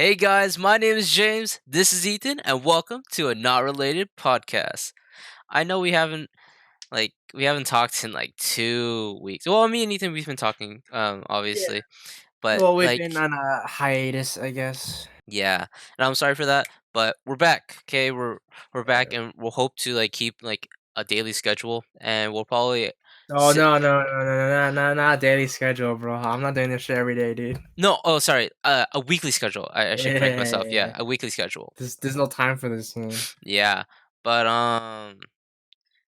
Hey guys, my name is James. This is Ethan, and welcome to a Not Related podcast. I know we haven't talked in like 2 weeks. Well, me and Ethan we've been talking, Yeah. obviously, but Well, we've like been on a hiatus, I guess. yeah, and I'm sorry for that, but we're back. Okay, we're back, Yeah. and we'll hope to like keep like a daily schedule, and we'll probably Oh sit. no, not daily schedule, bro. I'm not doing this shit every day, dude. No, oh sorry, a weekly schedule. I should correct myself. Yeah, Yeah. a weekly schedule. There's no time for this, man. Yeah, but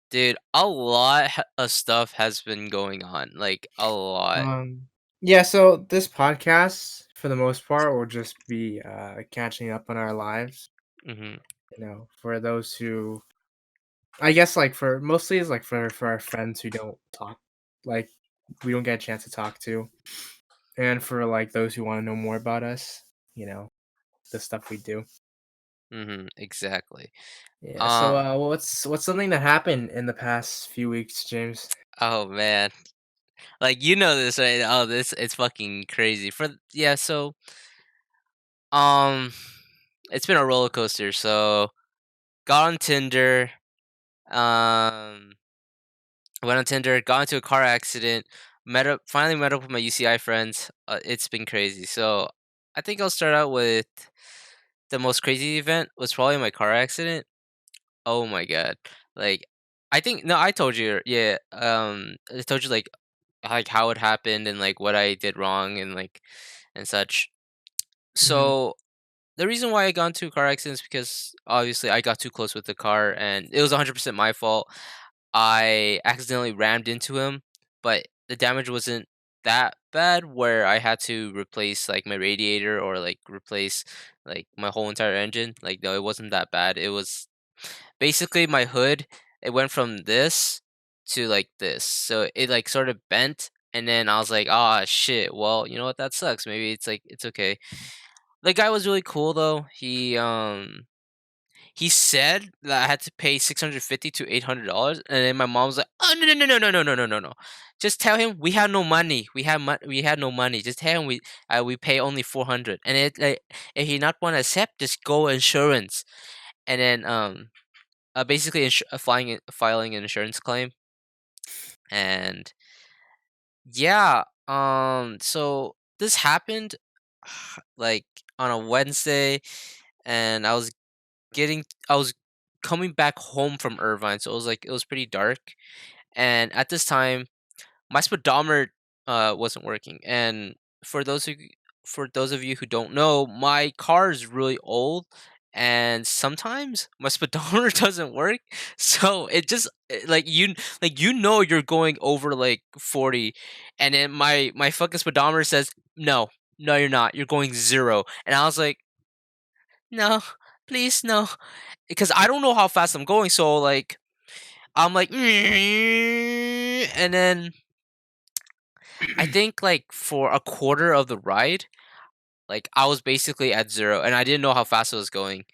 dude, a lot of stuff has been going on, like, a lot. Um, yeah. So this podcast, for the most part, will just be catching up on our lives. Mhm, For those who, I guess, like for mostly is like for our friends who don't talk, like we don't get a chance to talk to, and for like those who want to know more about us, you know, the stuff we do. exactly. Yeah. So, Um, what's something that happened in the past few weeks, James? oh, man. Like, you know this, right? Oh, this it's fucking crazy. Yeah, so, um, it's been a roller coaster, so, got on Tinder, um, went on Tinder, got into a car accident, finally met up with my UCI friends. It's been crazy. So, I think I'll start out with the most crazy event was probably my car accident. Oh my god. Like I think no, I told you, yeah, I told you like how it happened and like what I did wrong and like and such. Mhm. So the reason why I got into a car accident is because obviously I got too close with the car and it was 100% my fault. I accidentally rammed into him, but the damage wasn't that bad where I had to replace like my radiator or like replace like my whole entire engine. Like no, it wasn't that bad. It was basically my hood, it went from this to like this. So it like sort of bent and then I was like, "Ah, shit. Well, you know what? That sucks. Maybe it's like it's okay." The guy was really cool though. He said that I had to pay 650 to $800 and then my mom was like, "Oh, no, no, no, no, no, no, no, no, no, no. Just tell him we had no money. We had no money. Just tell him we pay only 400." And it like if he not want to accept, just go insurance. And then basically filing an insurance claim, and yeah, so this happened like on a Wednesday, and I was coming back home from Irvine, so it was pretty dark, and at this time my speedometer wasn't working, and for those who for those of you who don't know, my car is really old and sometimes my speedometer doesn't work, so it just like you know you're going over like 40, and then my fucking speedometer says no, no you're not, you're going 0, and I was like no, please no, because I don't know how fast I'm going, so like I'm like and then I think like for a quarter of the ride, like I was basically at 0 and I didn't know how fast I was going.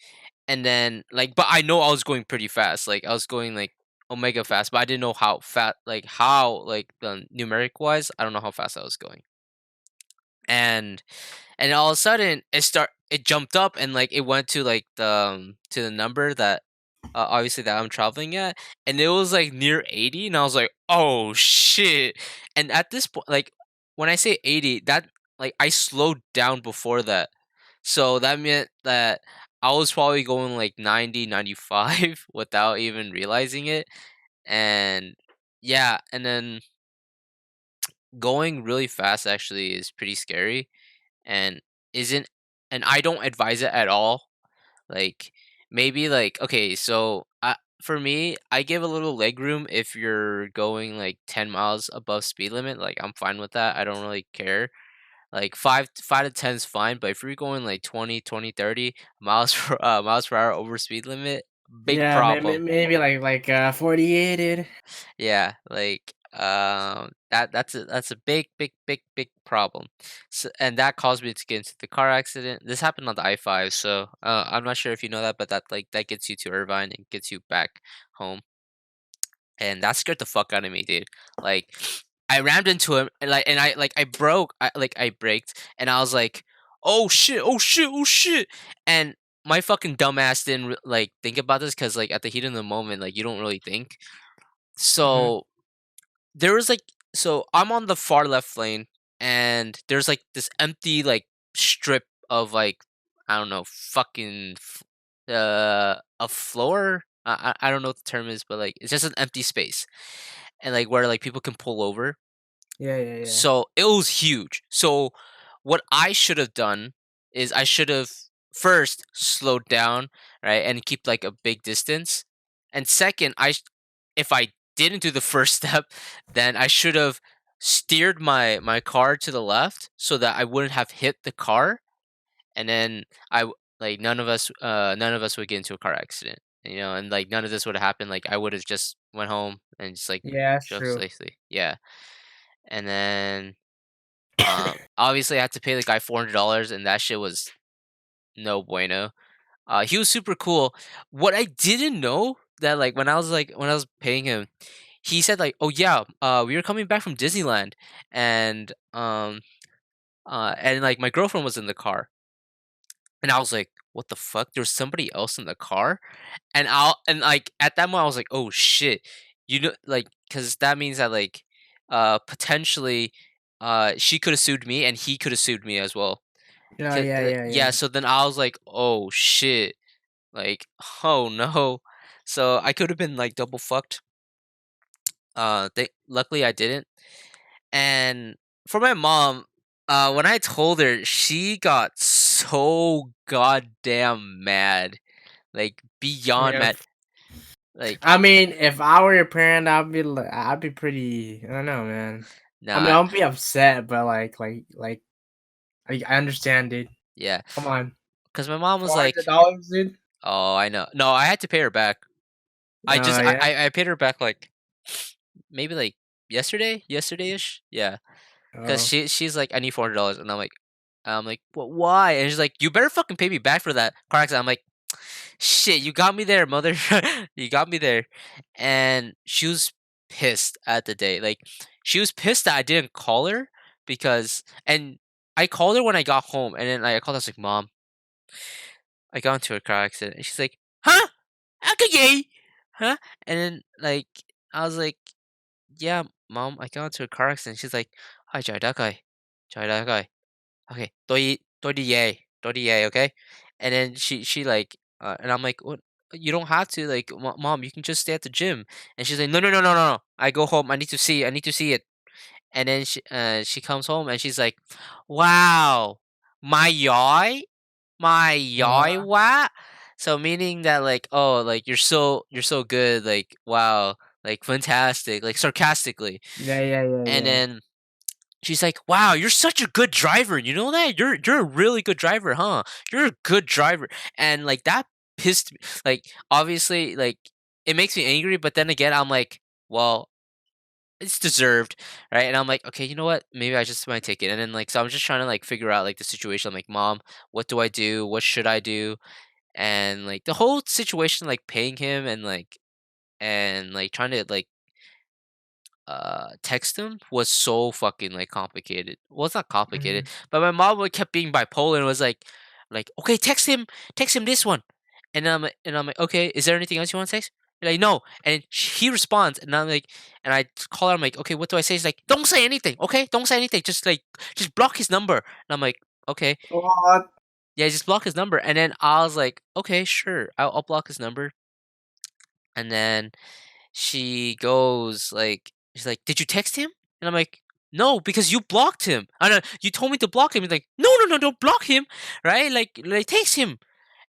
And then like but I know I was going pretty fast. Like I was going like omega fast, but I didn't know how fast how like the numeric wise, I don't know how fast I was going. And all of a sudden it jumped up and like it went to like to the number that obviously that I'm traveling at, and it was like near 80, and I was like, "Oh shit!" And at this point, like when I say 80, that like I slowed down before that, so that meant that I was probably going like 90, 95 without even realizing it, and yeah, and then going really fast actually is pretty scary and isn't and I don't advise it at all. Like maybe like okay, so for me, I give a little leg room if you're going like 10 miles above speed limit. Like I'm fine with that. I don't really care. Like 5 to 10 is fine, but if you're going like 20, 20, 30 miles per hour over speed limit, big Yeah, problem. maybe like 48, dude. Yeah, like that's a big problem. So, and that caused me to get into the car accident. This happened on the I-5, so I'm not sure if you know that, but that like that gets you to Irvine and gets you back home. And that scared the fuck out of me, dude. Like I rammed into him and I braked and I was like, oh shit, oh shit, oh shit, and my fucking dumbass didn't like think about this because like at the heat of the moment, like you don't really think. Mhm. So there was like so I'm on the far left lane and there's like this empty like strip of like I don't know fucking a floor. I don't know what the term is, but like it's just an empty space and like where like people can pull over. Yeah, yeah, yeah. So it was huge. So what I should have done is I should have first slowed down, right, and keep like a big distance. And second, if I didn't do the first step, then I should have steered my car to the left so that I wouldn't have hit the car, and then like none of us would get into a car accident, you know, and like none of this would have happened. Like I would have just went home and just like Yeah, that's drove true. safely. Yeah, and then obviously I had to pay the guy $400, and that shit was no bueno. He was super cool. What I didn't know that like when I was paying him, he said like, "Oh yeah, we were coming back from Disneyland, and like my girlfriend was in the car." And I was like, "What the fuck? There's somebody else in the car?" And like at that moment I was like, "Oh shit." You know like cuz that means that like potentially she could have sued me and he could have sued me as well. Yeah, yeah, yeah, Yeah, yeah. so then I was like, "Oh shit." Like, "Oh no." So I could have been like double fucked. Luckily I didn't. And for my mom, when I told her, she got so goddamn mad, like beyond Yeah. mad. Like, I mean, if I were your parent, I'd be pretty. I don't know, man. I mean, nah, I won't be upset, but I understand, dude. yeah, Come on, because my mom was four hundred like, dollars, dude. "Oh, I know." No, I had to pay her back. Oh yeah. I paid her back like maybe like yesterday ish. Yeah, because Oh she's like, "I need $400," and I'm like, "What? Why?" And she's like, "You better fucking pay me back for that car accident." I'm like, "Shit, you got me there, mother. You got me there." And she was pissed at the day. Like she was pissed that I didn't call her and I called her when I got home and then I called her, I was like, "Mom, I got into a car accident." And she's like, "Huh? Okay. Huh?" And then like I was like, "Yeah, mom, I got into a car accident." She's like, "Hi, trời đất ơi. Trời đất ơi. Okay, tôi đi về, tôi đi về, okay?" And then she like, and I'm like, "What? You don't have to, like, mom, you can just stay at the gym." And she's like, "No, no, no, no, no, no. I go home. I need to see it." And then she comes home and she's like, "Wow, my giỏi, my giỏi uh, quá." So meaning that like, oh, like you're so good, like wow, like fantastic, like sarcastically. yeah, yeah, yeah, And yeah. then she's like, "Wow, you're such a good driver. You know that? You're a really good driver, huh? You're a good driver." And like that pissed me. Like obviously like it makes me angry, but then again I'm like, "Well, it's deserved." Right? And I'm like, "Okay, you know what? Maybe I just might take it." And then like so I'm just trying to like figure out like the situation. I'm like, "Mom, what do I do? What should I do?" And like the whole situation like paying him and like trying to like text him was so fucking like complicated. Well, it's not complicated, Mhm. but my mom would kept being bipolar and was like, "Okay, text him this one." And I'm like, "Okay, is there anything else you want to text?" Like, "No." And he responds, and I'm like, and I call her. I'm like, "Okay, what do I say?" She's like, "Don't say anything. Okay, don't say anything. Just block his number." And I'm like, "Okay, What? yeah, just block his number." And then I was like, "Okay, sure, I'll block his number." And then she goes like she's like, "Did you text him?" And I'm like, "No, because you blocked him. I know you told me to block him." He's like, "No, no, no, don't block him, right? Like text him."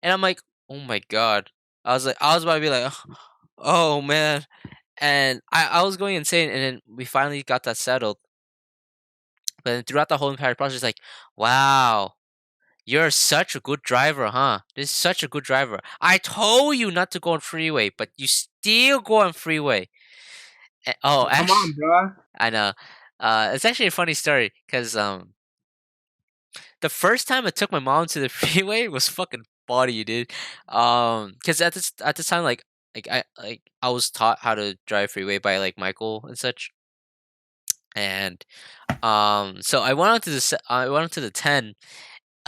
And I'm like, "Oh my god." I was about to be like, "Oh man." And I was going insane and then we finally got that settled. But then throughout the whole entire process, it's like, "Wow, you're such a good driver, huh? This is such a good driver. I told you not to go on freeway, but you still go on freeway." Oh, Come actually, on, bro. I know. It's actually a funny story because the first time I took my mom to the freeway was fucking funny, dude. Because at this time, like I was taught how to drive freeway by like Michael and such, and so I went on to I went on to the 10,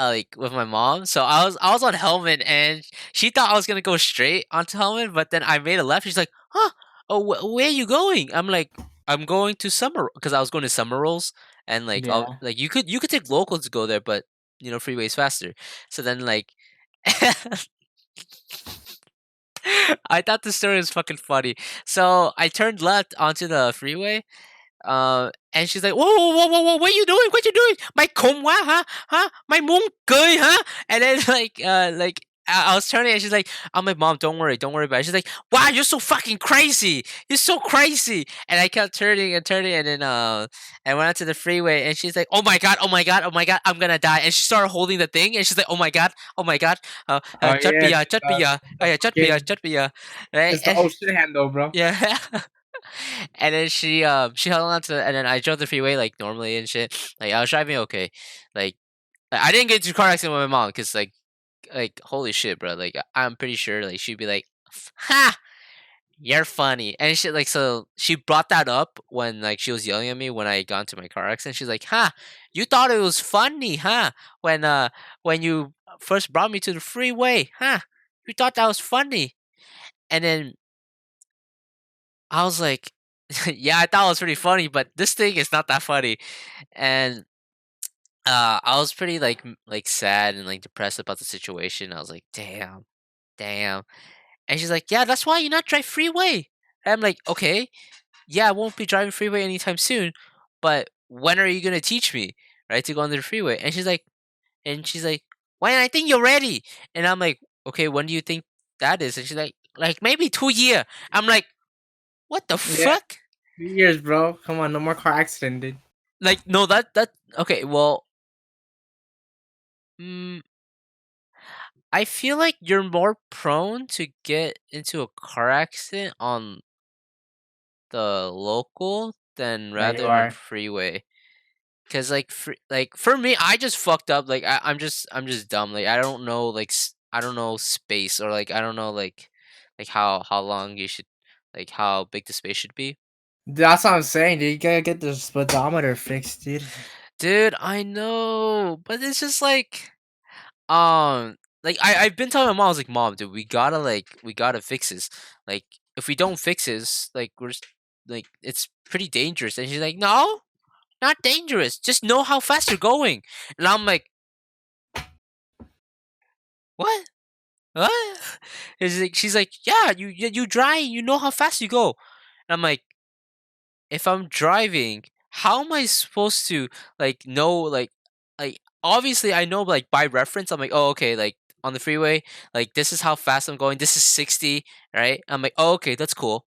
like with my mom. So I was on helmet, and she thought I was gonna go straight onto helmet, but then I made a left. She's like, "Huh? Oh, where are you going?" I'm like, "I'm going to summer," because I was going to summer rolls, and Yeah. like you could take locals to go there, but freeway's faster. So then like. I thought the story was fucking funny. So I turned left onto the freeway, and she's like, "Whoa, whoa, whoa, whoa, whoa! What are you doing? What you doing? My khùng quá hả? Huh? My mông cười, huh?" And then like I was turning, and she's like, "I'm like, Mom, don't worry about it." She's like, "Wow, you're so fucking crazy! You're so crazy!" And I kept turning and turning, and then I went out to the freeway, and she's like, "Oh my god, oh my god, oh my god, I'm gonna die!" And she started holding the thing, and she's like, oh my god, Oh yeah, chất bây giờ, kid. chất bây giờ, right? It's the oh shit handle, bro. Yeah. And then she held on to and then I drove the freeway like normally and shit. Like I was driving okay. Like I didn't get into a car accident with my mom because like holy shit, bro. Like I'm pretty sure like she'd be like, "Ha, you're funny," and shit. Like so she brought that up when like she was yelling at me when I got into my car accident. She's like, "Ha, you thought it was funny, huh? When you first brought me to the freeway, huh? You thought that was funny." And then I was like, "Yeah, I thought it was pretty funny, but this thing is not that funny." And I was pretty like sad and like depressed about the situation. I was like, "Damn, damn." And she's like, "Yeah, that's why you not drive freeway." And I'm like, "Okay, yeah, I won't be driving freeway anytime soon, but when are you gonna teach me, right, to go on the freeway?" And she's like, "When I think you're ready." And I'm like, "Okay, when do you think that is?" And she's like maybe 2 year. I'm like, "What the Yeah, fuck?" 2 years, bro. Come on, no more car accident, dude. Like, no, that okay. Well, mm, I feel like you're more prone to get into a car accident on the local than Yeah, you rather on are. freeway. Cause like for me, I just fucked up. Like I'm just dumb. Like I don't know I don't know space or like I don't know like how long you should like how big the space should be. That's what I'm saying, dude. You gotta get the speedometer fixed, dude. Dude, I know, but it's just like I've been telling my mom, I was like, "Mom, dude, we gotta fix this. Like, if we don't fix this, like like it's pretty dangerous." And she's like, "No, not dangerous. Just know how fast you're going." And I'm like, "What? What?" She's like, "Yeah, you drive. You know how fast you go." And I'm like, if I'm driving, how am I supposed to know obviously I know like by reference I'm like, oh okay, like on the freeway, like this is how fast I'm going. This is 60, right? I'm like, oh okay, that's cool.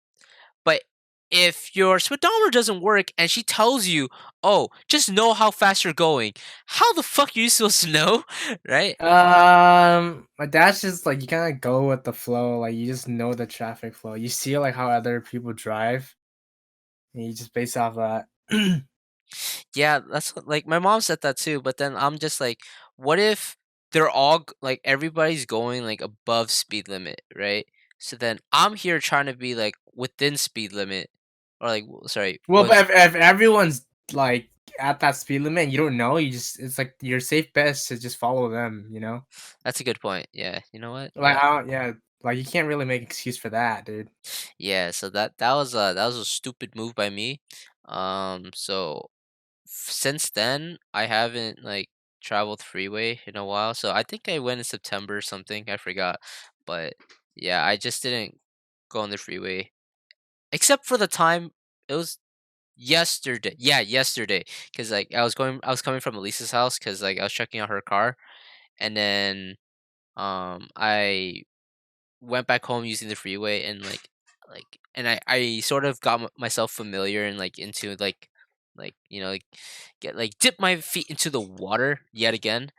But if your speedometer doesn't work and she tells you, "Oh, just know how fast you're going," how the fuck are you supposed to know, right? My dad's just like you kind of go with the flow. Like you just know the traffic flow. You see like how other people drive, and you just base off that. Yeah, like my mom said that too, but then I'm just like, what if they're all like everybody's going like above speed limit, right? So then I'm here trying to be like within speed limit, or like sorry, Well, but if everyone's like at that speed limit, and you don't know. You just it's like your safe bet is to just follow them. You know, that's a good point. Yeah, you know what? like Yeah, I don't. Yeah, like you can't really make excuse for that, dude. yeah. So that was a stupid move by me. So since then I haven't like traveled freeway in a while. So I think I went in September or something. I forgot, but yeah, I just didn't go on the freeway except for the time it was yesterday. Yeah, yesterday because like I was coming from Elisa's house because like I was checking out her car, and then I went back home using the freeway and and I sort of got myself familiar and like into like get like dip my feet into the water yet again,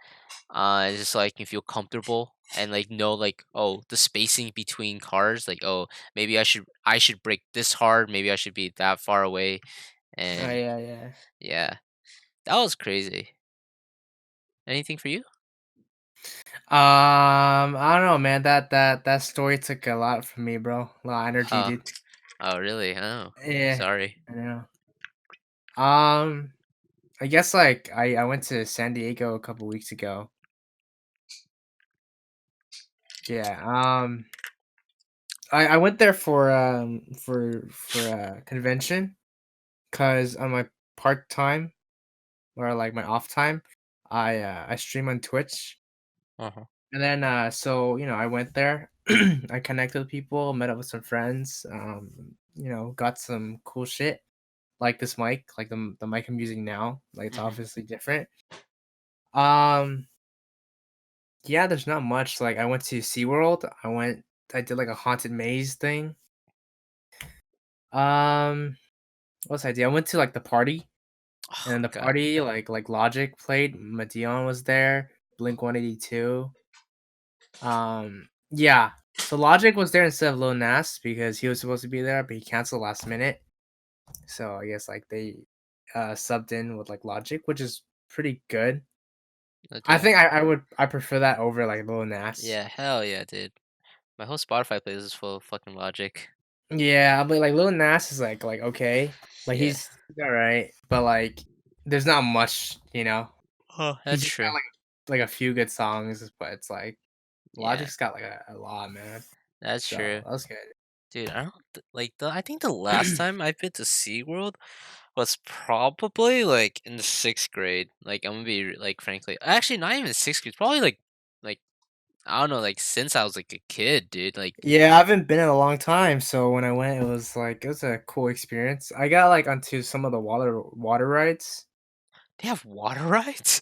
just so I can feel comfortable and like know like, oh, the spacing between cars, like, oh, maybe I should brake this hard, maybe I should be that far away. Oh And yeah, yeah. yeah, that was crazy. Anything for you? I don't know, man. That story took a lot from me, bro. A lot of energy, Oh, dude. oh really? Oh, Yeah, sorry. I know. Um, I guess like I went to San Diego a couple weeks ago. Yeah. I went there for a convention because on my part time or like my off time, I stream on Twitch. Uh-huh. And then so I went there. I connected with people, met up with some friends. Got some cool shit like this mic, like the mic I'm using now. Like it's Mhm. obviously different. Um, yeah, there's not much. Like I went to SeaWorld. I did like a haunted maze thing. Um, what else I did? I went to like the party, and Oh then the god. party like Logic played. Madeon was there. Blink 182. Yeah. So Logic was there instead of Lil Nas because he was supposed to be there, but he canceled last minute. So I guess like they subbed in with like Logic, which is pretty good. Oh, I dude. think I prefer that over like Lil Nas. Yeah, hell yeah, dude. My whole Spotify playlist is full of fucking Logic. Yeah, but like Lil Nas is like okay, like Yeah. he's all right, but like there's not much, Oh, He that's just got true. like a few good songs, but it's like Yeah, Logic's got like a lot, man. that's So true. that was good. Dude, I don't like I think the last time I've been to SeaWorld was probably like in the sixth grade. Like I'm gonna be like frankly, actually not even sixth grade. Probably like I don't know, like since I was like a kid, dude. Like Yeah, I haven't been in a long time, so when I went, it was a cool experience. I got like onto some of the water rides. they have water rides.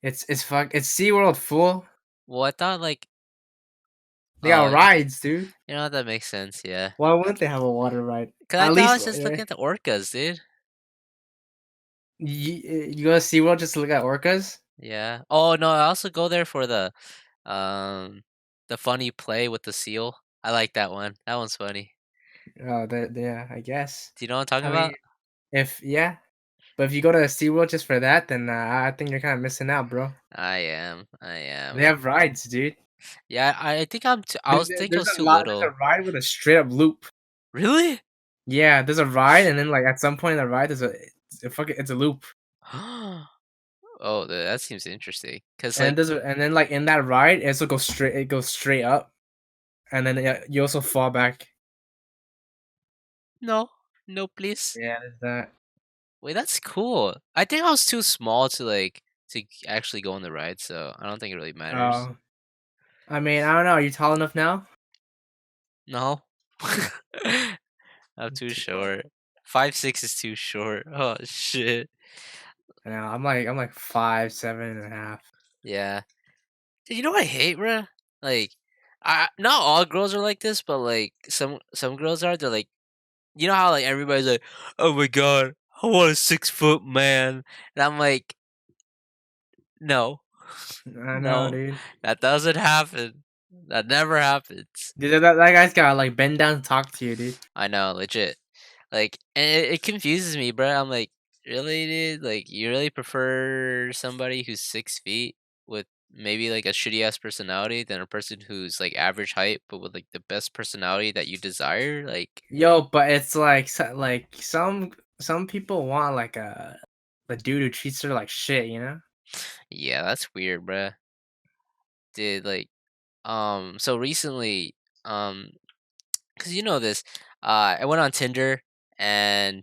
It's SeaWorld full. Well, I thought like They got okay, rides, dude. you know what, that makes sense. Yeah, Why wouldn't they have a water ride? cause I At thought I least was just looking at the orcas, dude. you go to SeaWorld just to look at orcas. Yeah. Oh no, I also go there for um the funny play with the seal. I like that one. That one's funny. Oh, yeah, I guess. Do you know what I'm talking I mean, about? if yeah, but if you go to SeaWorld just for that, then I think you're kind of missing out, bro. I am. I They am. have rides, dude. Yeah, I think I'm. I was think I was too There's a little. ride with a straight up loop. Really? Yeah, there's a ride, and then like at some point in the ride, it's a loop, Oh, that seems interesting. Cause and like then like in that ride, it goes straight up, and then yeah, you also fall back. no, no, please. Yeah, there's that. Wait, that's cool. I think I was too small to actually go on the ride, so I don't think it really matters. Oh, I mean, I don't know. Are you tall enough now? No, I'm too Bro, short. 5'6" is too short. Oh shit. I know. I'm like 5'7.5". Yeah. You know what I hate, bruh? Like, not all girls are like this, but like some girls are. They're like, you know how like everybody's like, oh my god, I want a 6 foot man, and I'm like, no, I know, no, dude. that doesn't happen. That never happens. Dude, that guy's gotta like bend down to talk to you, dude. I know, legit. Like, and it confuses me, bro. I'm like, really, dude? Like, you really prefer somebody who's 6 feet with maybe like a shitty ass personality than a person who's like average height but with like the best personality that you desire? Like, Yo, but it's like like some people want like a dude who treats her like shit, you know? yeah, that's weird, bruh. Dude, like, so recently, um, cause you know this, I went on Tinder and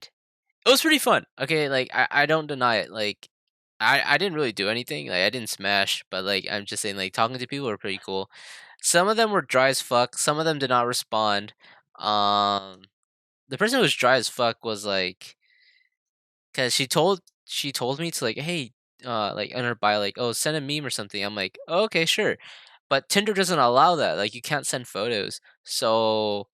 it was pretty fun. Okay, like I don't deny it. Like I didn't really do anything. Like I didn't smash, but like I'm just saying like talking to people were pretty cool. Some of them were dry as fuck. Some of them did not respond. Um the person who was dry as fuck was like cuz she told me to like hey like in her bio like oh send a meme or something. I'm like, oh, "Okay, sure." But Tinder doesn't allow that. Like you can't send photos. So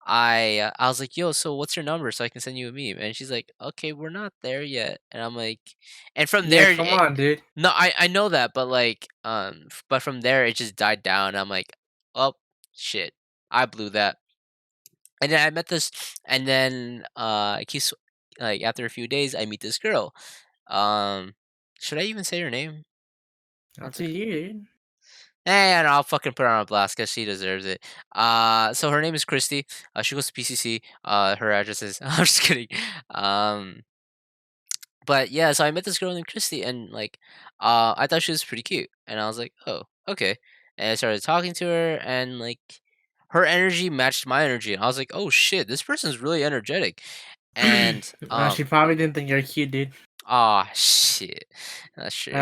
I was like, "Yo, so what's your number so I can send you a meme?" And she's like, "Okay, we're not there yet." And I'm like, and from Yeah, there, come on, dude. no, I know that, but like, but from there it just died down. I'm like, oh shit, I blew that. And then I met this, and then I keep like after a few days, I meet this girl. Um, should I even say her name? Up to you, dude. And I'll fucking put her on blast because she deserves it. So her name is Christy. She goes to PCC. Her address is. I'm just kidding. Um, but yeah, so I met this girl named Christy, and like, I thought she was pretty cute, and I was like, oh, okay. and I started talking to her, and like her energy matched my energy, and I was like, "Oh shit, this person's really energetic." And She probably didn't think you're cute, dude. ah shit, that's true.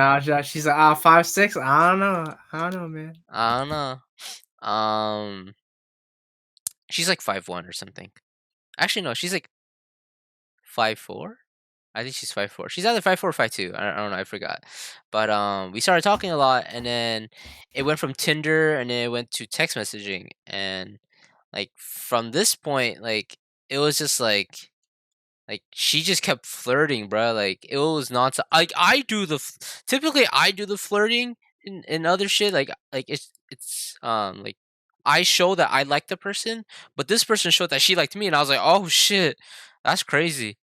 She's like, 5'6". I don't know. I don't know, man. I don't know. She's like 5'1" or something. Actually, no, she's like 5'4". I think she's 5'4". She's either 5'4" or 5'2". I don't know. I forgot. But we started talking a lot, and then it went from Tinder, and then it went to text messaging, and like from this point, like it was just like she just kept flirting, bro. Like it was nonstop. Like typically I do the flirting in other shit. Like it's like I show that I like the person, but this person showed that she liked me, and I was like, oh shit, that's crazy.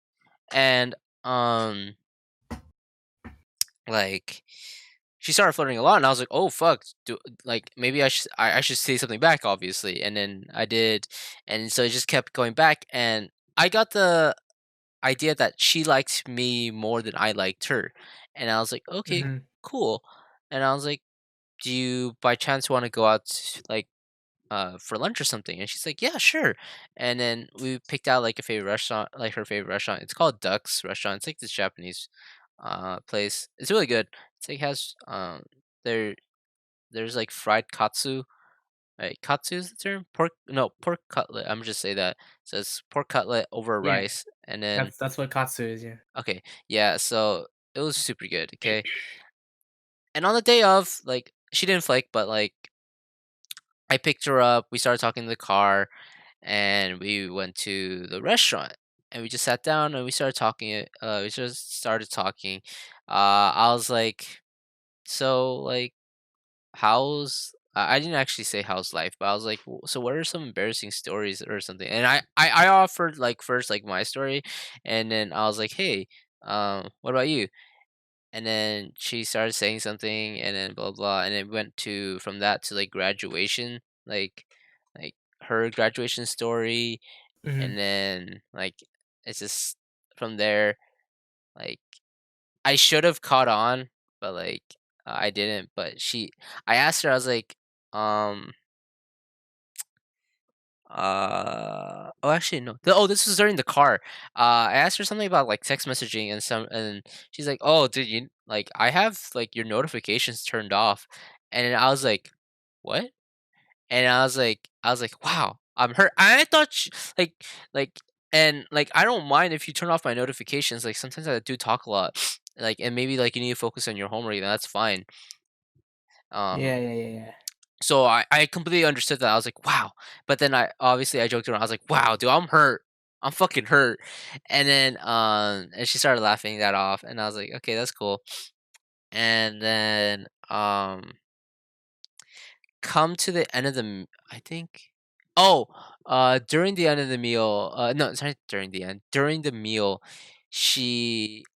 And um like she started flirting a lot, and I was like, oh fuck, like maybe I should say something back, obviously. And then I did, and so it just kept going back, and I got the idea that she liked me more than I liked her. And I was like, okay, Mhm. cool. And I was like, do you by chance want to go out like for lunch or something? And she's like, yeah, sure. And then we picked out like a favorite restaurant, like her favorite restaurant. It's called Duck's Restaurant. It's like this Japanese place. It's really good. It's like has there there's like fried katsu. Right, katsu is the term? Pork cutlet. I'm just say that. So it's pork cutlet over Yeah, rice, and then that's what katsu is. Yeah. okay, yeah, so it was super good, okay? And on the day of, like, she didn't flake, but like I picked her up, we started talking in the car, and we went to the restaurant. And we just sat down and we started talking. We just started talking. I was like, so like I didn't actually say how's life, but I was like, So what are some embarrassing stories or something?" And I offered like first like my story, and then I was like, "Hey, what about you?" And then she started saying something, and then blah blah, and it went to from that to like graduation, like her graduation story, Mhm. and then like it's just from there. Like I should have caught on, but like I didn't. But I asked her, I was like, um, oh, actually, no. This was during the car. I asked her something about like text messaging and she's like, "Oh, did you like I have like your notifications turned off," and then I was like, "What?" And I was like, "Wow, I'm hurt." I thought like and like I don't mind if you turn off my notifications. Like sometimes I do talk a lot, like and maybe like you need to focus on your homework, then that's fine. Yeah, Um, yeah, yeah, yeah. So I completely understood that. I was like, "Wow." But then I joked around. I was like, "Wow, dude, I'm hurt. I'm fucking hurt." And then and she started laughing that off, and I was like, "Okay, that's cool." And then come to the end of I think oh, during the end of the meal, no, sorry, during the meal,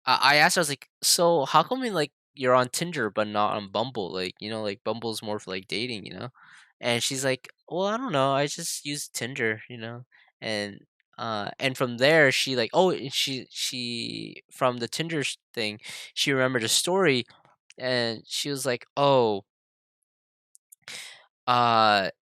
I asked her, I was like, "So how come like you're on Tinder but not on Bumble? Like, like Bumble's more for like dating, you know?" And she's like, "Well, I don't know. I just use Tinder, you know." And and from there she like and she from the Tinder thing, she remembered a story, and she was like, "Oh,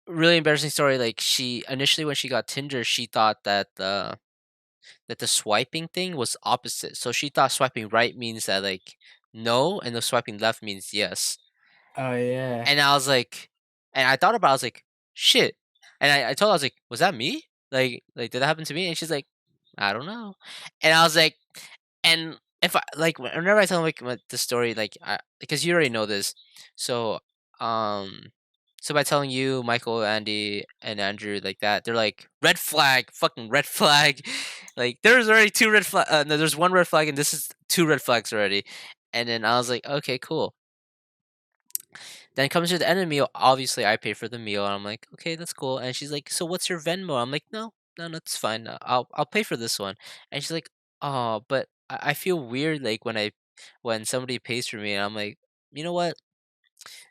really embarrassing story. Like she initially when she got Tinder, she thought that the swiping thing was opposite. So she thought swiping right means that like no, and the swiping left means yes. Oh yeah. And I was like, and I thought about, it, I was like, shit. And I told her, I was like, was that me? Like did that happen to me? And she's like, I don't know. And I was like, and if I like whenever I tell like the story, like because you already know this, so um, so by telling you, Michael, Andy, and Andrew like that, they're like red flag, fucking red flag. Like there's already two red flag. No, there's one red flag, and this is two red flags already. And then I was like, okay, cool. Then it comes to the end of the meal. Obviously, I pay for the meal, and I'm like, okay, that's cool. And she's like, so what's your Venmo? I'm like, no, no, that's fine. I'll pay for this one. And she's like, oh, but I feel weird like when somebody pays for me, and I'm like, you know what?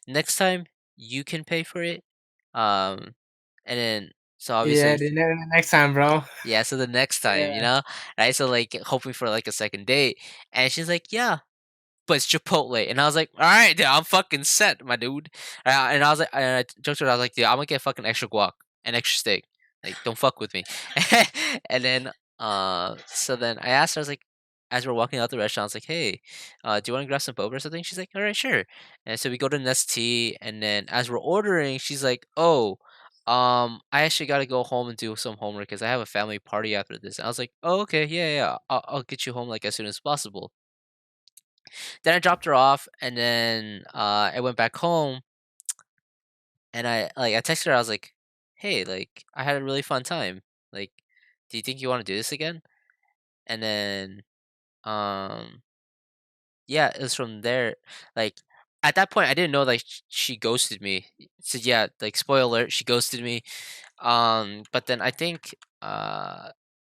Next time you can pay for it. Um, and then so Yeah, obviously, next time, bro. yeah. So the next time, Yeah. right? So like hoping for like a second date, and she's like, yeah. but it's Chipotle. And I was like, all right, dude, I'm fucking set, my dude. And I was like, and I joked around, I was like, dude, I'm gonna get fucking extra guac and extra steak. Like, don't fuck with me. And then, so then I asked her, I was like, as we're walking out the restaurant, I was like, hey, do you want to grab some boba or something? She's like, all right, sure. And so we go to Nestea, and then as we're ordering, she's like, oh, I actually got to go home and do some homework because I have a family party after this. And I was like, oh, okay, yeah, yeah, I'll get you home like as soon as possible. Then I dropped her off, and then I went back home, and I texted her. I was like, "Hey, like I had a really fun time. Like, do you think you want to do this again?" And then um yeah, it was from there. Like at that point, I didn't know like she ghosted me. So yeah, like spoiler alert, she ghosted me. But then I think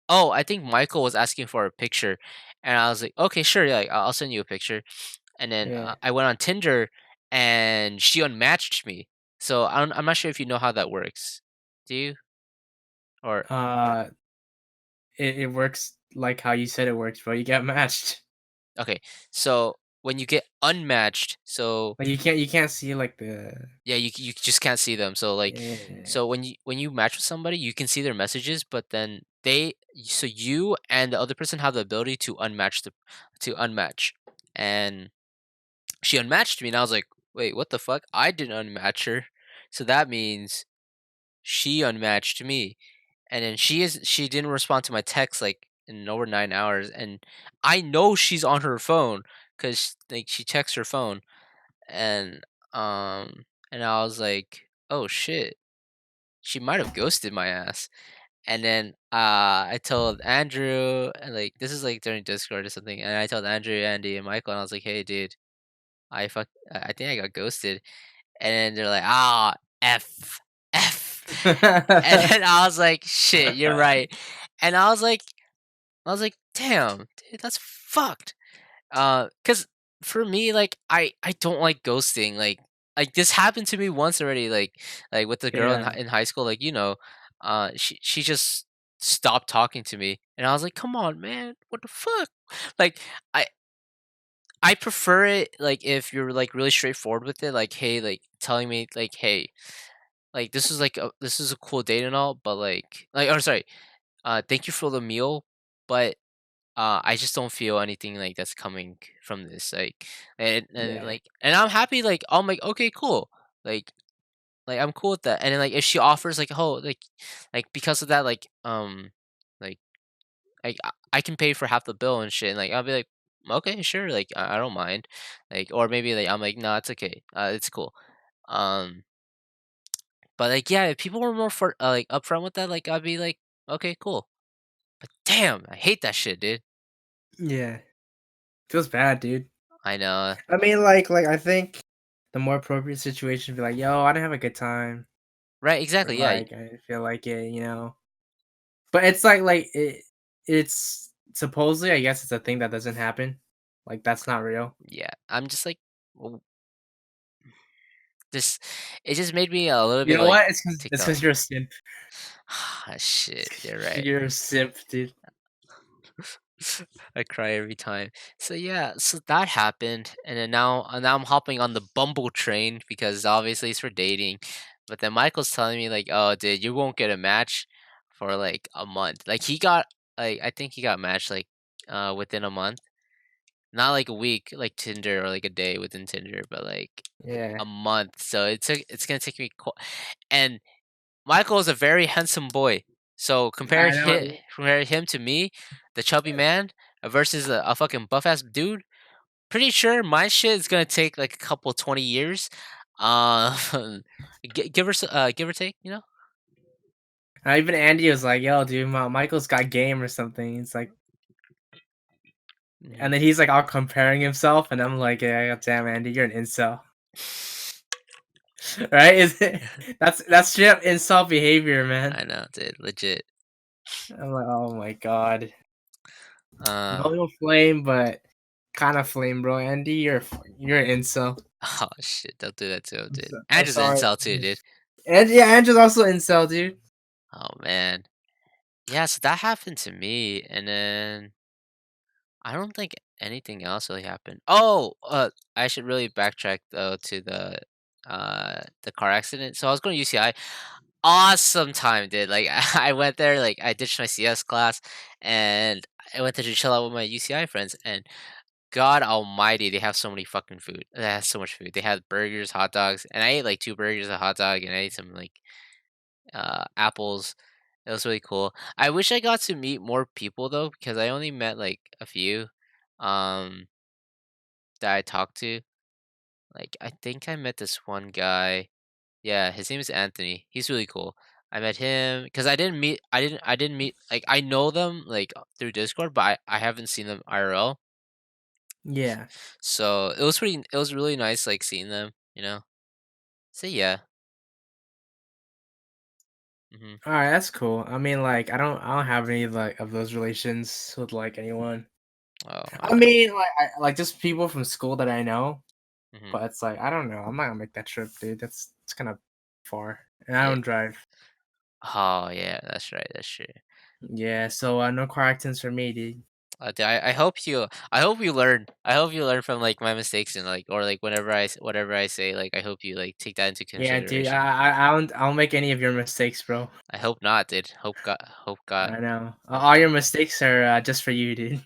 I think Michael was asking for a picture, and I was like, okay, sure, yeah, like, I'll send you a picture. And then Yeah. I went on Tinder, and she unmatched me. So I'm not sure if you know how that works. Do you? Or Uh, it works like how you said it works, bro. You get matched. okay, so when you get unmatched, so Like you can't see like the yeah, you just can't see them. So like, yeah so when you match with somebody, you can see their messages, but then so you and the other person have the ability to unmatch. And she unmatched me, and I was like, wait, what the fuck? I didn't unmatch her, so that means she unmatched me. And then she didn't respond to my text like in over 9 hours, and I know she's on her phone because like she checks her phone. And and I was like, oh shit, she might have ghosted my ass. And then I told Andrew, and like this is like during Discord or something, and I told Andrew, Andy, and Michael, and I was like, hey dude, I think I got ghosted. And then they're like, ah, f. And then I was like, shit, you're right. And I was like, damn, dude, that's fucked. Cause for me, like I don't like ghosting. Like this happened to me once already. Like with the girl in yeah in high school. Like she just stopped talking to me, and I was like, come on, man, what the fuck? Like I I prefer it like if you're like really straightforward with it. Like hey, like telling me like hey, like this is a cool date and all, but like oh sorry, thank you for the meal, but I just don't feel anything like that's coming from this. Like and yeah like and I'm happy. Like I'm like okay, cool. Like I'm cool with that. And then like if she offers like oh like because of that like I can pay for half the bill and shit. And like I'll be like okay, sure. Like I don't mind. Like or maybe like I'm like no, it's okay. It's cool. Um, but like yeah, if people were more for like upfront with that, like I'd be like okay, cool. But damn, I hate that shit, dude. yeah. Feels bad, dude. I know. I mean, like I think the more appropriate situation would be like, yo, I didn't have a good time, Right, or exactly. Yeah. like I feel like it. But it's it's supposedly, I guess it's a thing that doesn't happen. Like that's not real. Yeah, I'm just like, well, this. It just made me a little You bit know like what? It's 'cause TikTok. you're a simp. Ah, shit, you're right. You're a simp, dude. I cry every time. So yeah, so that happened, and then now I'm hopping on the Bumble train because obviously it's for dating. But then Michael's telling me like, oh, dude, you won't get a match for like a month. Like he got like I think he got matched like within a month, not like a week like Tinder or like a day within Tinder, but like Yeah. a month. So it's gonna take me. And Michael is a very handsome boy. So I know. compare him to me, the chubby man, versus a fucking buff ass dude. Pretty sure my shit is gonna take like a couple 20 years. Uh, give or take, you know. Even Andy was like, "Yo, dude, Michael's got game or something." It's like, Mhm. and then he's like all comparing himself, and I'm like, "Yeah, damn, Andy, you're an incel, right?" Is it? That's straight up incel behavior, man. I know, dude, legit. I'm like, "Oh my god, Um, no flame, but kind of flame, bro." Andy, you're an incel. oh shit, don't do that to him, dude. I'm Andrew's an sorry, incel too, dude. and yeah, Andrew's also incel, dude. Oh man, yeah. So that happened to me, and then I don't think anything else really happened. Oh, I should really backtrack though to the car accident. So I was going to UCI. Awesome time, dude. Like I went there, like I ditched my CS class, and I went there to chill out with my UCI friends. And God Almighty, they have so many fucking food. They have so much food. They had burgers, hot dogs, and I ate like 2 burgers, a hot dog, and I ate some like apples. It was really cool. I wish I got to meet more people though, because I only met like a few um that I talked to. Like I think I met this one guy. Yeah, his name is Anthony. He's really cool. I met him because I didn't meet like I know them like through Discord, but I haven't seen them IRL. Yeah. So it was really nice like seeing them, you know. So yeah. Hmm. All right, that's cool. I mean, like, I don't have any like of those relations with like anyone. Oh, I mean, like, like just people from school that I know, hmm, but it's like I don't know. I'm not gonna make that trip, dude. That's it's kind of far, and I yeah. don't drive. Oh yeah, that's right. That's true. Yeah, so no car accidents for me, dude. I hope you learn. I hope you learn from like my mistakes and like or like whatever I say. Like I hope you like take that into Yeah, dude. consideration. I don't make any of your mistakes, bro. I hope not, dude. Hope God, I know. hope All God. your mistakes are just for you, dude.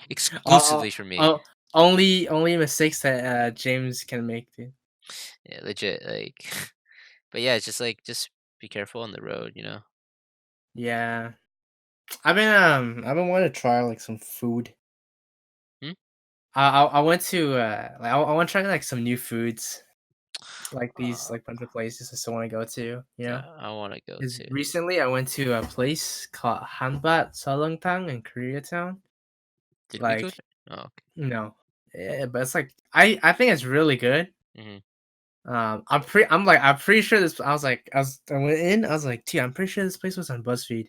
Exclusively All, for me. all, only mistakes that James can make, dude. Yeah, legit. Like, but yeah, it's just be careful on the road. You know. Yeah, I've been wanting to try like some food. Hmm? I went to like I want to try like some new foods, like these Uh, like bunch of places I still want to go to. You know, yeah, I want to go because too. recently I went to a place called Hanbat Salongtang in Koreatown. Did we go? Like, To, oh, okay. no, yeah, but it's like I think it's really good. Hmm. I'm pretty sure this. I went in. I was like, gee, I'm pretty sure this place was on BuzzFeed.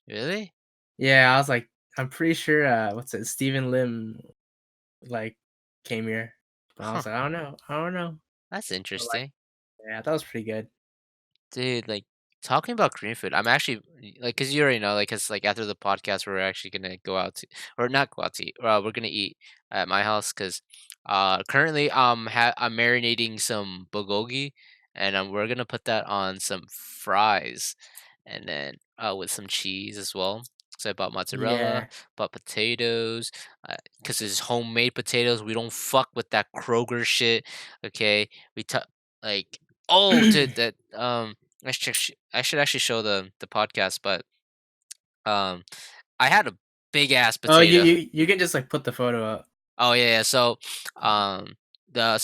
Really? Yeah, I was like, I'm pretty sure. What's it? Stephen Lim like came here, but I Huh. was like, I don't know, I don't know. That's But like, interesting. yeah, that was pretty good. Dude, like talking about Korean food, I'm actually like, cause you already know, like, cause like after the podcast, we're actually gonna go out to, or not go out to eat, we're gonna eat at my house, cause currently I'm marinating some bulgogi, and we're gonna put that on some fries, and then with some cheese as well. So I bought mozzarella, Yeah. bought potatoes, cause it's homemade potatoes. We don't fuck with that Kroger shit. Okay, we like. Oh, dude, that I should actually show the podcast, but um, I had a big ass Oh, potato. you can just like put the photo up. Oh yeah, yeah. So so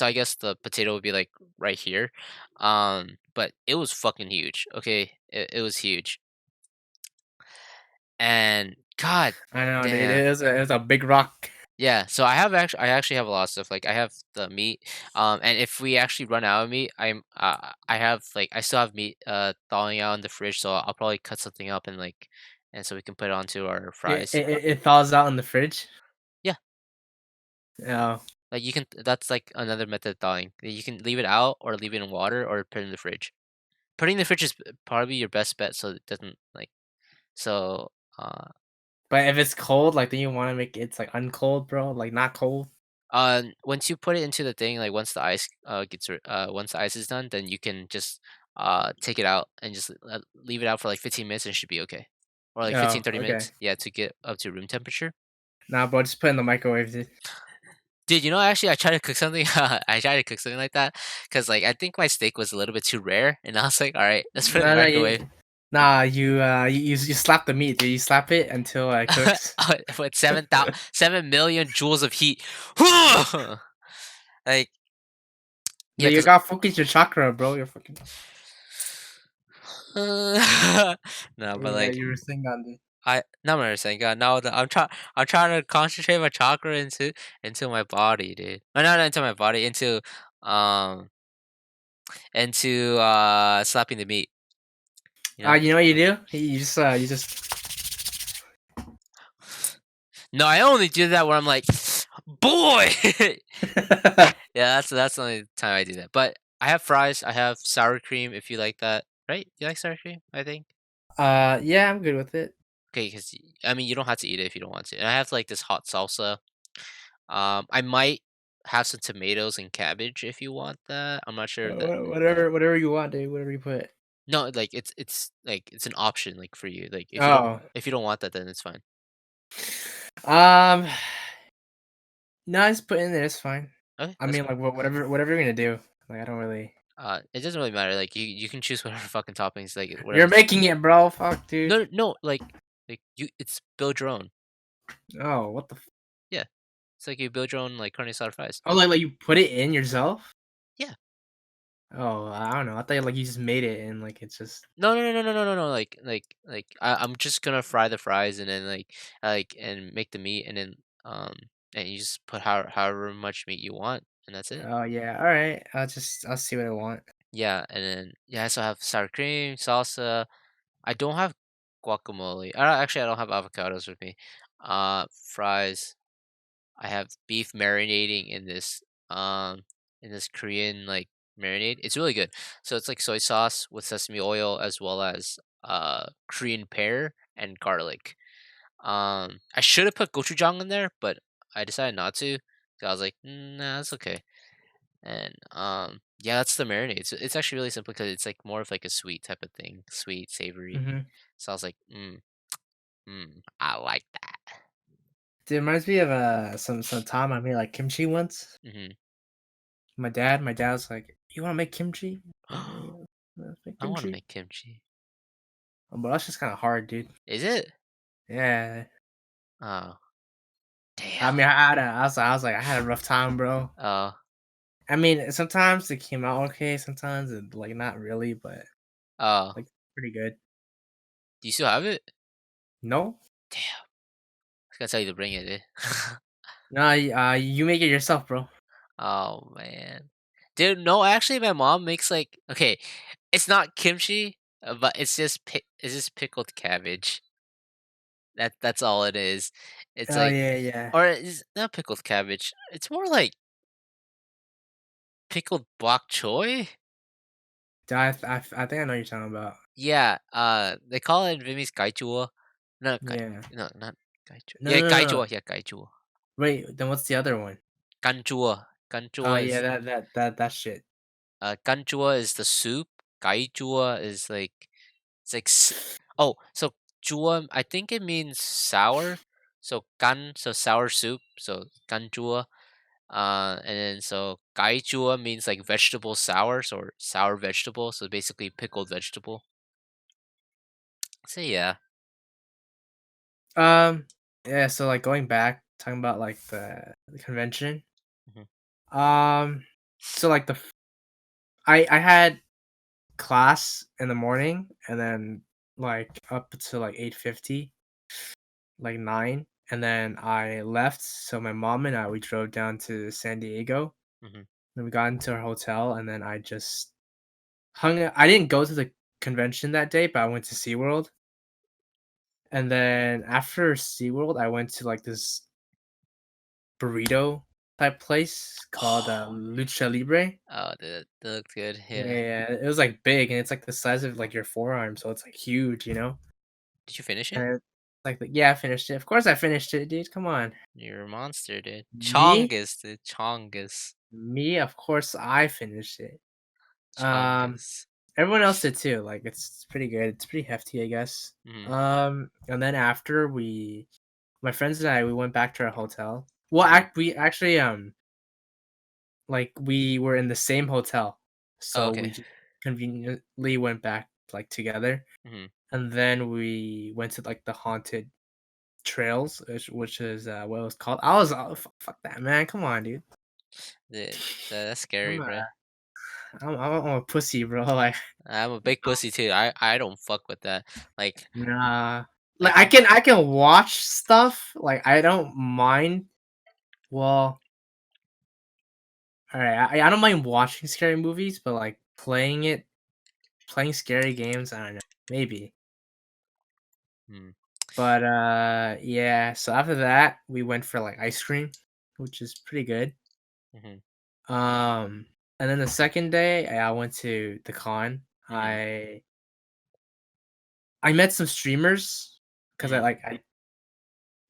I guess the potato would be like right here, but it was fucking huge. Okay, it was huge, and god I know, dude. damn. It was a big rock. Yeah, so I actually have a lot of stuff. Like I have the meat, and if we actually run out of meat, I have like I still have meat thawing out in the fridge, so I'll probably cut something up and like and so we can put it onto our fries. It thaws out in the fridge. Yeah, Oh, like you can. That's like another method of thawing. You can leave it out or leave it in water or put it in the fridge. Putting in the fridge is probably your best bet, so it doesn't like so. but if it's cold, like then you want to make it's like uncold, bro. Like not cold. Once you put it into the thing, like once the ice once the ice is done, then you can just take it out and just leave it out for like 15 minutes and it should be okay. Or like Oh, 15-30 minutes. okay. Yeah, to get up to room temperature. Nah, bro, just put it in the microwave, dude. Dude, you know, actually, I tried to cook something. I tried to cook something like that because, like, I think my steak was a little bit too rare, and I was like, "All right, let's put it in the No, no, microwave." you slap the meat, dude. You slap it until it cooks. With 7 million joules of heat. Like, yeah, Dude, you because got focus your chakra, bro. You're fucking. no, but Yeah, like you were saying that, dude. I no, I'm not saying God. No, I'm trying to concentrate my chakra into my body, dude. No, no, not into my body, um into slapping the meat. You know. You know what you do? You just. No, I only do that when I'm like, boy. Yeah, that's the only time I do that. But I have fries. I have sour cream if you like that. Right? You like sour cream? I think. Yeah, I'm good with it. Okay, because I mean, you don't have to eat it if you don't want to. And I have like this hot salsa. I might have some tomatoes and cabbage if you want that. I'm not sure if that. Whatever you want, dude. Whatever you put. No, like it's an option like for you. Like Oh. if you don't want that, then it's fine. Um. No, just put in there. It's fine. Okay, I that's mean, fine. like whatever you're gonna do. Like I don't really. It doesn't really matter. Like you can choose whatever fucking toppings, like You're whatever's. making it, bro. Fuck, dude. No, no, like you, it's build your own. Oh, what the. Yeah, it's like you build your own like carne asada fries. Oh, like you put it in yourself? Yeah. Oh, I don't know. I thought like you just made it and like it's just. No, no, no, no, no, no, no, no. Like I'm just gonna fry the fries and then like and make the meat and then um and you just put however much meat you want and that's it. Oh yeah. All right. I'll see what I want. Yeah, and then yeah, so I have sour cream, salsa. I don't have guacamole. Actually, I don't have avocados with me. Fries. I have beef marinating in this Korean like marinade. It's really good. So it's like soy sauce with sesame oil as well as Korean pear and garlic. I should have put gochujang in there, but I decided not to. So I was like, nah, that's okay. And yeah, that's the marinade. So it's actually really simple because it's like more of like a sweet type of thing, sweet, savory. Mm-hmm. So I was like, I like that. Dude, it reminds me of some time I made like kimchi once. Hmm. My dad was like, "You want to make kimchi?" Like, I "Yeah, let's make want to kimchi." make kimchi. But that's just kind of hard, dude. Is it? Yeah. Oh, I damn. mean, I was like, I had a rough time, bro. Oh, I mean, sometimes it came out okay, sometimes it like not really, but oh. like pretty good. Do you still have it? No, Damn. I was gonna tell you to bring it, eh? no, you make it yourself, bro. Oh man, dude. No, actually, my mom makes like okay. It's not kimchi, but it's just pickled cabbage. That's all it is. It's Oh like, yeah, yeah. or it's not pickled cabbage. It's more like pickled bok choy. I think I know what you're talking about. Yeah. They call it in Vietnamese gaichua. No, Yeah. no, not gaichua. No, Yeah, no, no, no. gaichua. Yeah, gaichua. Wait, then what's the other one? Ganchua. Oh Ganchua yeah, is that shit. ganchua is the soup. Gaichua is like it's like oh, so chua. I think it means sour. So gan, so sour soup. So ganchua. And then so gaichua means like vegetable sour, so or sour vegetable. So basically pickled vegetable. So yeah. Um, yeah. So like going back, talking about like the convention. Mhm, Um, so like I had class in the morning and then like up to like 8:50, like 9, and then I left. So my mom and I we drove down to San Diego. mhm, Then we got into our hotel and then I just hung out. I didn't go to the convention that day, but I went to SeaWorld. And then after SeaWorld, I went to like this burrito type place called Lucha Libre. oh, that looked good. Yeah, Yeah. yeah, it was like big and it's like the size of like your forearm, so it's like huge, you know? Did you finish it? And yeah, I finished it. Of course I finished it, dude. Come on. You're a monster, dude. Me? Chongus, dude. Chongus. Me, of course I finished it. Um, Chongus. Everyone else did too. Like it's pretty good. It's pretty hefty, I guess. Mhm, And then after my friends and I, we went back to our hotel. Well, mhm. we actually like we were in the same hotel, Oh, so we okay. just conveniently went back like together, Mhm. and then we went to like the haunted trails, which is what it was called. I was fuck that, man. Come on, dude. Dude, that's scary, I'm a bro. I'm a pussy, bro. Like I'm a big pussy too. I don't fuck with that. Like nah. Like like I can watch stuff. Like I don't mind. Well, all right. I don't mind watching scary movies, but like playing scary games. I don't know. Maybe. hmm, But yeah, so after that, we went for like ice cream, which is pretty good. mhm, Um and then the second day I went to the con. mhm, I met some streamers 'cause Mm,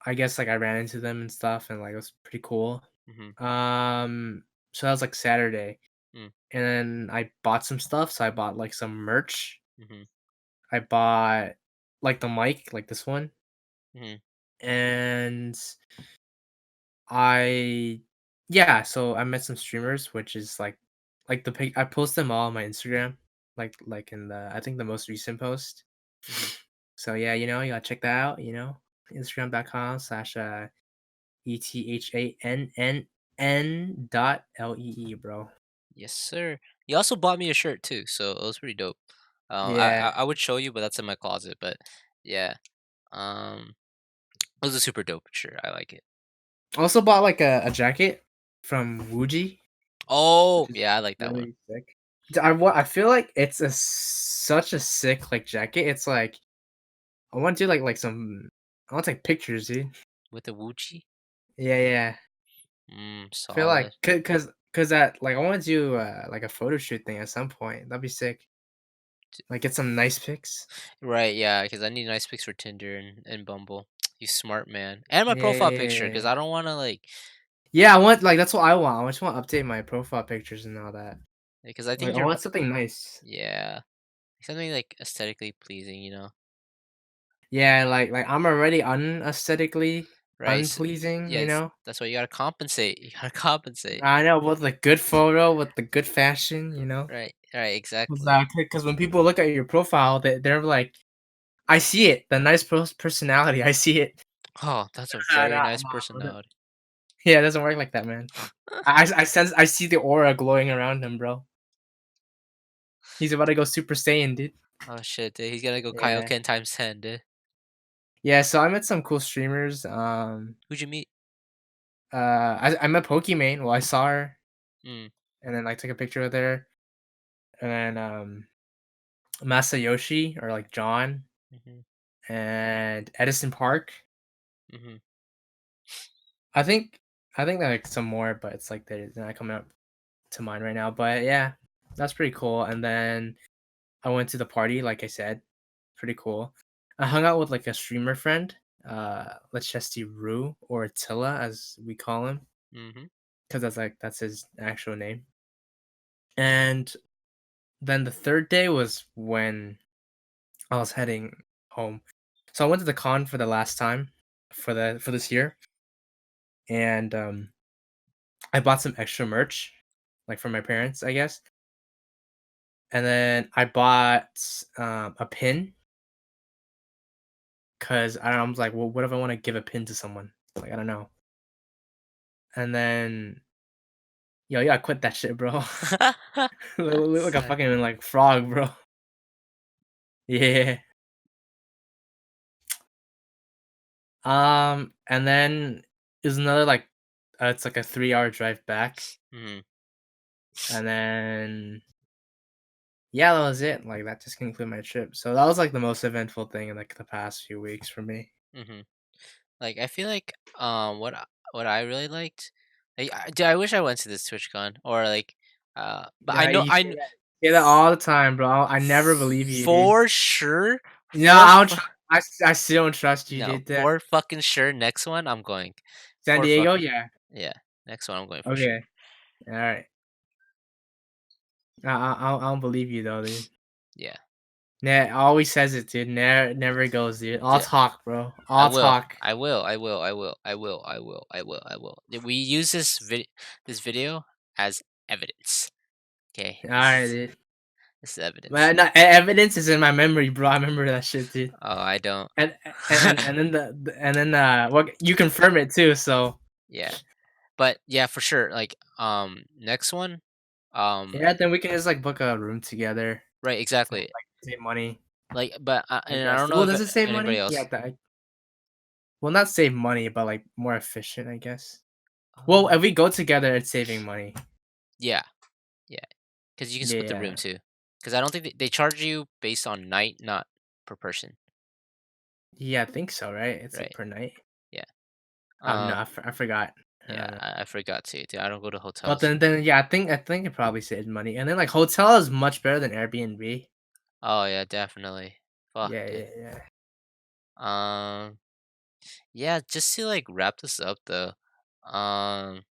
I guess, like, I ran into them and stuff, and, like, it was pretty cool. mhm, Um, so that was, like, Saturday, mm, and then I bought some stuff, so I bought, like, some merch. mhm, I bought, like, the mic, like this one, mhm, and I yeah, so I met some streamers, which is, like, the pic I post them all on my Instagram, like, in the I think the most recent post. mhm. So, yeah, you gotta check that out, Instagram.com/ ETHANNN bro. Yes, sir. You also bought me a shirt too, so it was pretty dope. Yeah. I would show you, but that's in my closet. But yeah, it was a super dope shirt. I like it. Also bought, like, a jacket from Wuji, which Oh, is yeah, I like that one really sick. I feel like it's such a sick, like, jacket. It's like I wanna do, some I wanna take pictures, dude. with the Wuchi. Yeah, yeah. I feel like Solid. cause that like, I wanna do, like, a photo shoot thing at some point. That'd be sick. Like, get some nice pics. Right, yeah, because I need nice pics for Tinder and Bumble. You smart man. And my Yeah, profile yeah, picture, yeah, because yeah. I don't want to like, Yeah, I want like, that's what I want. I just wanna update my profile pictures and all that. because I Like, think I you're, want something nice. yeah, something like aesthetically pleasing, Yeah, like, I'm already unaesthetically right? unpleasing, you Yes, know? that's why you gotta compensate. You gotta compensate. I know, with the good photo, with the good fashion, you know? Right, right, 'Cause, exactly. uh, 'cause when people look at your profile, they're like, "I see it, the nice personality, I see it." Oh, that's a Nah, very nah, nice nah, personality. yeah, it doesn't work like that, man. I see the aura glowing around him, bro. He's about to go Super Saiyan, dude. Oh shit, dude, he's gonna go Yeah. Kaioken times 10, dude. Yeah, so I met some cool streamers, Who'd you meet? I met Pokimane, well, I saw her, Mm, and then, I took a picture with her, and then, Masayoshi, or, like, John, mm-hmm, and Edison Park. mm-hmm, I think I think, like, some more, but it's, like, they're not coming up to mind right now, but yeah, that's pretty cool, and then I went to the party, like I said, pretty cool. I hung out with, like, a streamer friend, Lechesty Rue, or Attila as we call him, mm-hmm, because that's his actual name. And then the third day was when I was heading home. So I went to the con for the last time for this year, and I bought some extra merch, like for my parents, I guess. And then I bought a pin because I was like, well, what if I want to give a pin to someone? Like, I don't know. And then, yo, yeah, I quit that shit, bro. Look like a Sad. fucking like frog, bro. Yeah. And then is another like, it's like a 3 hour drive back, Mm-hmm, and then yeah, that was it. Like that just concluded my trip. So that was like the most eventful thing in like the past few weeks for me. mm-hmm. Like I feel like what I really liked, like dude, I wish I went to this TwitchCon or like, but I Yeah, know you say that all the time, bro. I never believe you, dude. for sure, No, for I don't. fu- I still don't trust you, no, dude. for fucking sure. Next one I'm going. San For Diego, fucking yeah. yeah, next one I'm going for sure. Okay, all right. I don't believe you though, dude. Yeah, Nah, always says it, dude. Never goes, dude. All dude, talk, bro. I All will. talk. I will. I will. I will. I will. I will. I will. I will. We use this video as evidence. Okay, All right, dude. this is evidence. Man, evidence is in my memory, bro. I remember that shit, dude. Oh, I don't. And then what you confirm it too. So Yeah, but yeah, for sure. Like, next one, um, yeah, then we can just like book a room together right, to exactly. like save money. Like, but I and I guess. don't know Well, if does it save anybody money? else. Well, not save money, but like more efficient, I guess. Well, Um, if we go together, it's saving money. yeah, yeah, because you can split the room Yeah, too. Because I don't think they charge you based on night, not per person, yeah, I think so, right? It's like right? per night. Yeah. No, Um. I forgot. Yeah, I forgot to. Dude, I don't go to But hotels. then yeah, I think it probably saves money. And then like hotel is much better than Airbnb. Oh yeah, definitely. Fuck, Yeah, dude. yeah, yeah. Um, yeah, just to like wrap this up though. Um,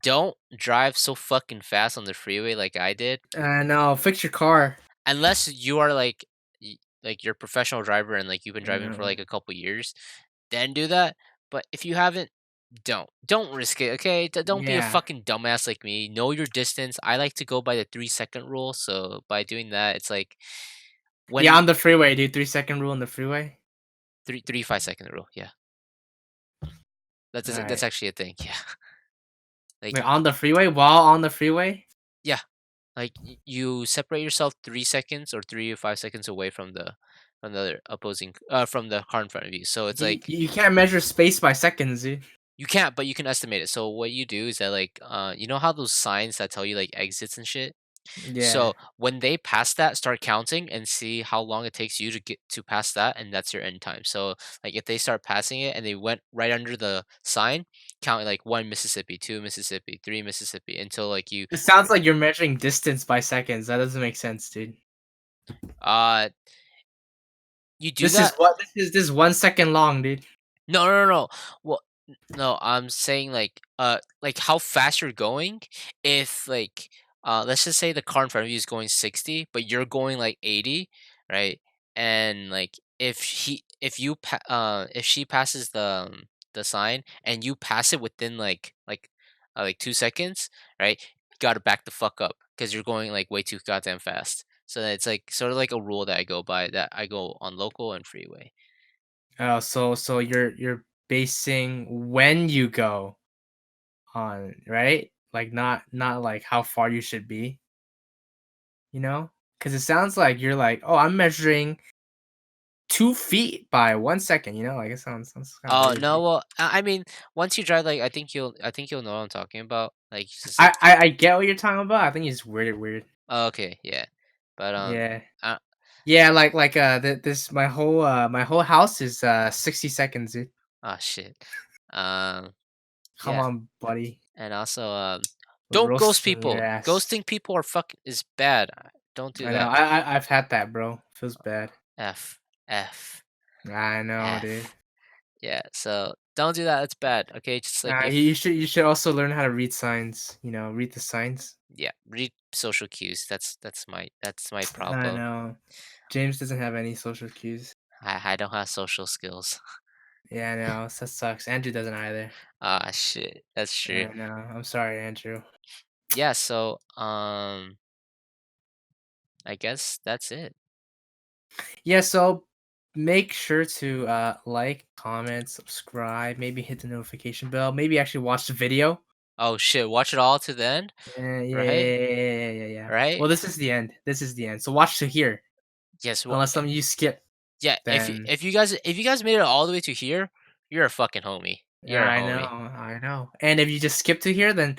don't drive so fucking fast on the freeway like I did, No, fix your car. unless you are like you're a professional driver and like you've been driving for No. like a couple years. Then do that. But if you haven't, don't risk it. Okay, don't be a Yeah. fucking dumbass like me. Know your distance. I like to go by the 3 second rule. So by doing that, it's like when Yeah, on the freeway, dude. 3 second rule on the freeway. three 5 second rule. Yeah, that's Alright. actually a thing. Yeah, like Like on the freeway? While on the freeway? yeah, like you separate yourself 3 seconds or 3 or 5 seconds away from the other opposing from the car in front of you. So it's You like you can't measure space by seconds, dude. you can't, but you can estimate it. So what you do is that like you know how those signs that tell you like exits and shit. Yeah. So when they pass that, start counting and see how long it takes you to get to pass that, and that's your end time. So like if they start passing it and they went right under the sign, count like 1 Mississippi, 2 Mississippi, 3 Mississippi until like you It sounds like you're measuring distance by seconds. That doesn't make sense, dude. uh you do This is that. what this is 1 second long, dude. No, no, no, no. Well, no, I'm saying like how fast you're going. If like, let's just say the car in front of you is going 60, but you're going like 80, right? And like, if she passes the sign and you pass it within like 2 seconds, right? You gotta back the fuck up because you're going like way too goddamn fast. So it's like sort of like a rule that I go by that I go on local and freeway. So you're basing when you go on, right? Like not like how far you should be, you know? Because it sounds like you're like, oh, I'm measuring 2 feet by 1 second. Like it sounds kind of Oh, weird, no, dude. well, I mean, once you drive, like, I think you'll know what I'm talking about. Like, it's just I, like, I I get what you're talking about. I think it's weird. oh, okay, yeah, but Yeah. uh, Yeah, this my whole house is 60 seconds, dude. oh shit, um, Come yeah, on, buddy. and also, don't ghost Roasting your people. ass. Ghosting people are is bad. Don't do I know. that. I've had that, bro. Feels bad. F, F, I know, dude. F. Yeah, so don't do that. It's bad. Okay, just like Nah, you if should also learn how to read signs. Read the signs. yeah, read social cues. That's my I problem. know. James doesn't have any social cues. I don't have social skills. Yeah, I know. That sucks. Andrew doesn't either. Ah, shit, that's true. I know. I'm sorry, Andrew. Yeah, so I guess that's it. Yeah, so make sure to like, comment, subscribe, maybe hit the notification bell, maybe actually watch the video. Oh shit, watch it all to the end, right? Yeah. Right? Well, this is the end. This is the end. So watch to here. Yes, Unless some of you skip, yeah, then if you guys made it all the way to here, you're a fucking homie. You're a I know, homie. I know. And if you just skip to here, then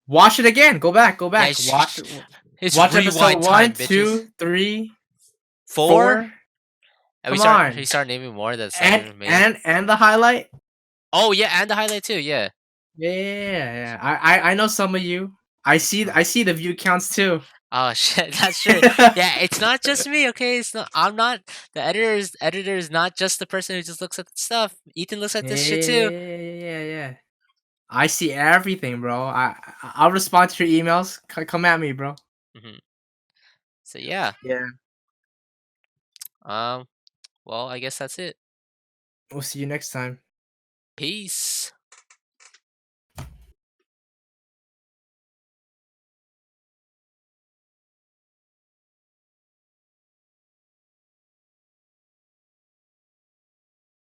watch it again. Go back, go Yeah, back. Watch it's watch episode rewind one, time, bitches. 2, 3, 4? 4. And Come on. we start naming more that's not And even made. and the highlight. Oh yeah, and the highlight too, yeah. Yeah. I know some of you. I see the view counts too. Oh shit, that's true. Yeah, it's not just me, okay? It's not I'm not the editor is not just the person who just looks at the stuff. Ethan looks at this shit too. Yeah. I see everything, bro. I'll respond to your emails. Come at me, bro. Hmm. So yeah. Yeah. Um well, I guess that's it. We'll see you next time. Peace.